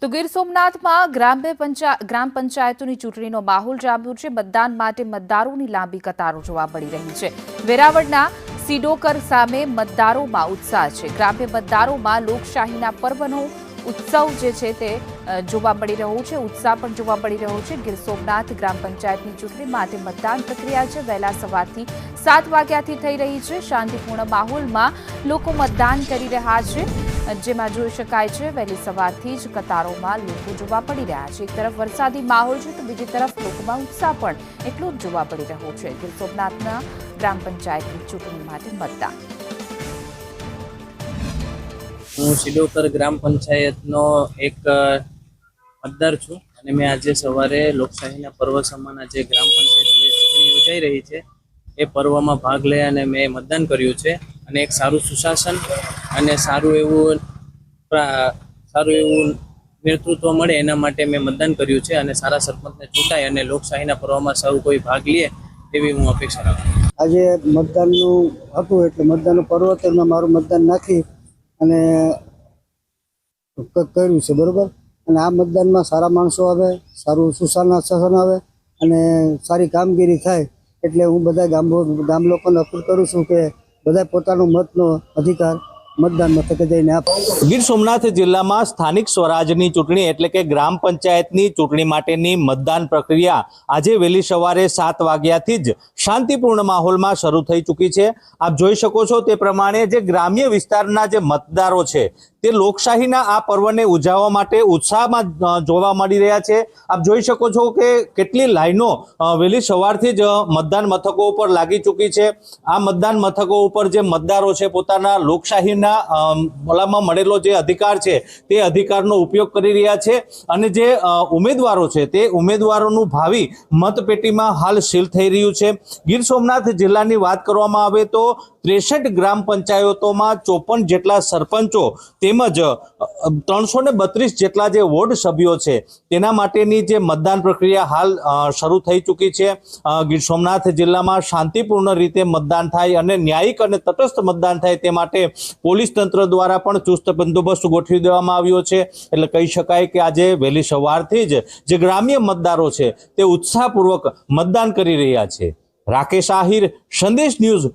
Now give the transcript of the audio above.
તો ગીર સોમનાથમાં ગ્રામ પંચાયતોની ચૂંટણીનો માહોલ જામ્યો છે। મતદાન માટે મતદારોની લાંબી કતારો જોવા મળી રહી છે। વેરાવળના સીડોકર સામે મતદારોમાં ઉત્સાહ છે। ગ્રામ્ય મતદારોમાં લોકશાહીના પર્વનો ઉત્સવ જે છે તે જોવા મળી રહ્યો છે। ઉત્સાહ પણ જોવા મળી રહ્યો છે। ગીર સોમનાથ ગ્રામ પંચાયતની ચૂંટણી માટે મતદાન પ્રક્રિયા છે વહેલા સવારથી 7 વાગ્યાથી થઈ રહી છે। શાંતિપૂર્ણ માહોલમાં લોકો મતદાન કરી રહ્યા છે, જેમાં જોઈ શકાય છે વહેલી સવારથી જ કતારોમાં લોકો જોવા મળી રહ્યા છે। એક તરફ વરસાદી માહોલ છે તો બીજી તરફ લોકોમાં ઉત્સાહ પણ એટલો જ જોવા મળી રહ્યો છે। ગીર સોમનાથના ગ્રામ પંચાયતની ચૂંટણી માટે મતદાન। હું સીડોકર ગ્રામ પંચાયતનો એક મતદાર છું અને મેં આજે સવારે લોકશાહીના પર્વ સમાન આજે ગ્રામ પંચાયતની જે ચૂંટણી યોજાઈ રહી છે એ પર્વમાં ભાગ લઈ અને મેં મતદાન કર્યું છે અને એક સારું સુશાસન અને સારું એવું નેતૃત્વ મળે એના માટે મેં મતદાન કર્યું છે અને સારા સરપંચને ચૂંટાય અને લોકશાહીના પર્વમાં સૌ કોઈ ભાગ લે એવી હું અપેક્ષા રાખું છું। આજે મતદાનનું હતું એટલે મતદાનનું પર્વ તેમાં મારું મતદાન નાખી અને કર્યું છે બરોબર। અને આ મતદાનમાં સારા માણસો આવે, સારું સુશાસન આવે અને સારી કામગીરી થાય એટલે હું બધા ગામ લોકોને અપીલ કરું છું કે બધા પોતાનો મતનો અધિકાર મતદાન મથકે જઈને આપે। ગીર સોમનાથ જિલ્લામાં સ્થાનિક સ્વરાજની ચૂંટણી એટલે કે ગ્રામ પંચાયતની ચૂંટણી માટેની મતદાન પ્રક્રિયા આજે વહેલી સવારે 7 વાગ્યાથી જ શાંતિપૂર્ણ માહોલમાં શરૂ થઈ ચૂકી છે। આપ જોઈ શકો છો તે પ્રમાણે જે ગ્રામ્ય વિસ્તારના જે મતદારો છે તે લોકશાહીના આ પર્વને ઉજવવા માટે ઉત્સાહમાં જોવા મળી રહ્યા છે। આપ જોઈ શકો છો કે કેટલી લાઈનો વહેલી સવારથી જ મતદાન મથકો ઉપર લાગી ચૂકી છે। આ મતદાન મથકો ઉપર જે મતદારો છે પોતાના લોકશાહીના મોલામાં મળેલો જે અધિકાર છે તે અધિકારનો ઉપયોગ કરી રહ્યા છે અને જે ઉમેદવારો છે તે ઉમેદવારોનું ભાવિ મતપેટીમાં હાલ સીલ થઈ રહ્યું છે। ગીર સોમનાથ જિલ્લાની વાત કરવામાં આવે તો 63 ગ્રામ પંચાયતોમાં 54 જેટલા સરપંચો તેમજ 332 જેટલા જે વોર્ડ સભ્યો છે તેના માટેની જે મતદાન પ્રક્રિયા હાલ શરૂ થઈ ચૂકી છે। ગીર સોમનાથ જિલ્લામાં શાંતિપૂર્ણ રીતે મતદાન થાય અને ન્યાયિક અને તટસ્થ મતદાન થાય તે માટે પોલીસ તંત્ર દ્વારા પણ ચુસ્ત બંદોબસ્ત ગોઠવી દેવામાં આવ્યો છે। એટલે કહી શકાય કે આજે વહેલી સવારથી જ જે ગ્રામ્ય મતદારો છે તે ઉત્સાહપૂર્વક મતદાન કરી રહ્યા છે। રાકેશ આહિર, સંદેશ ન્યૂઝ।